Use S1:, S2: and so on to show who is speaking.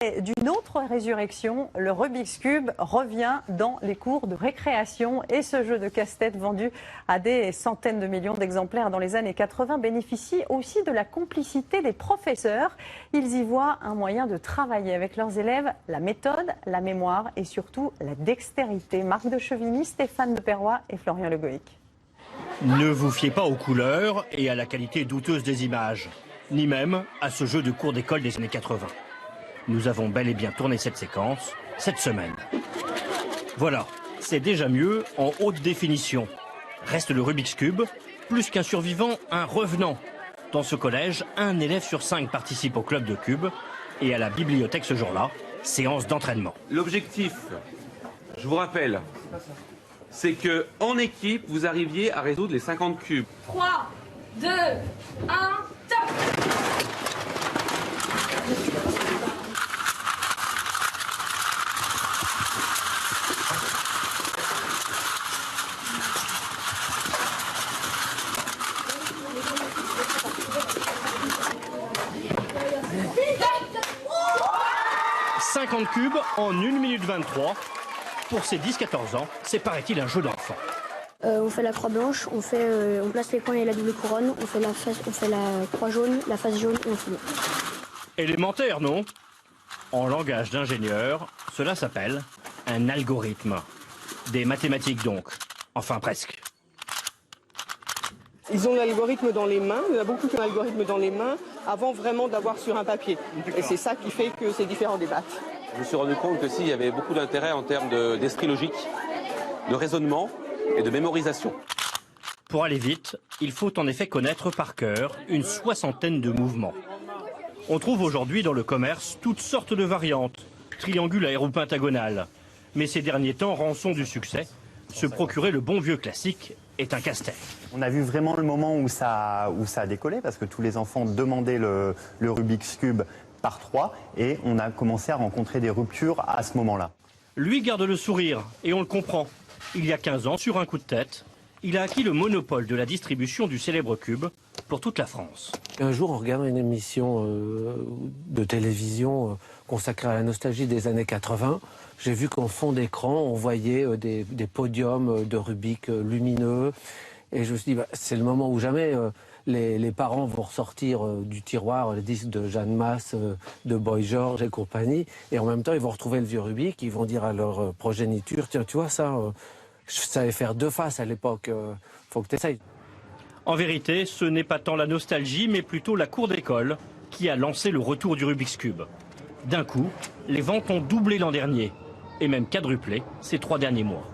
S1: D'une autre résurrection, le Rubik's Cube revient dans les cours de récréation et ce jeu de casse-tête vendu à des centaines de millions d'exemplaires dans les années 80 bénéficie aussi de la complicité des professeurs. Ils y voient un moyen de travailler avec leurs élèves la méthode, la mémoire et surtout la dextérité. Marc de Chevigny, Stéphane de Perrois et Florian Le Goïc.
S2: Ne vous fiez pas aux couleurs et à la qualité douteuse des images, ni même à ce jeu de cours d'école des années 80. Nous avons bel et bien tourné cette séquence cette semaine. Voilà, c'est déjà mieux en haute définition. Reste le Rubik's Cube, plus qu'un survivant, un revenant. Dans ce collège, un élève sur 5 participe au club de cube et à la bibliothèque ce jour-là, séance d'entraînement.
S3: L'objectif, je vous rappelle, c'est que en équipe, vous arriviez à résoudre les 50 cubes.
S4: 3, 2, 1, top!
S2: « 50 cubes en 1 minute 23. Pour ces 10-14 ans, c'est paraît-il un jeu d'enfant.
S5: On fait la croix blanche, on place les points et la double couronne, on fait la croix jaune, la face jaune et on finit.
S2: Élémentaire, non? En langage d'ingénieur, cela s'appelle un algorithme. Des mathématiques donc, enfin presque.
S6: Ils ont l'algorithme dans les mains, il y en a beaucoup qui ont l'algorithme dans les mains avant vraiment d'avoir sur un papier. Et c'est ça qui fait que c'est différent des maths.
S3: Je me suis rendu compte que s'il y avait beaucoup d'intérêt en termes d'esprit logique, de raisonnement et de mémorisation.
S2: Pour aller vite, il faut en effet connaître par cœur une 60aine de mouvements. On trouve aujourd'hui dans le commerce toutes sortes de variantes, triangulaires ou pentagonales. Mais ces derniers temps, rançon du succès, se procurer le bon vieux classique est un casse-tête.
S7: On a vu vraiment le moment où ça a décollé parce que tous les enfants demandaient le Rubik's Cube par 3 et on a commencé à rencontrer des ruptures à ce moment-là.
S2: Lui garde le sourire et on le comprend. Il y a 15 ans, sur un coup de tête, il a acquis le monopole de la distribution du célèbre cube pour toute la France.
S8: Un jour, en regardant une émission de télévision consacrée à la nostalgie des années 80, j'ai vu qu'en fond d'écran, on voyait des podiums de Rubik lumineux. Et je me suis dit, c'est le moment où jamais les parents vont ressortir du tiroir les disques de Jeanne Masse, de Boy George et compagnie. Et en même temps, ils vont retrouver le vieux Rubik, ils vont dire à leur progéniture, tiens, tu vois ça, je savais faire 2 faces à l'époque, faut que tu essayes.
S2: En vérité, ce n'est pas tant la nostalgie, mais plutôt la cour d'école qui a lancé le retour du Rubik's Cube. D'un coup, les ventes ont doublé l'an dernier, et même quadruplé ces 3 derniers mois.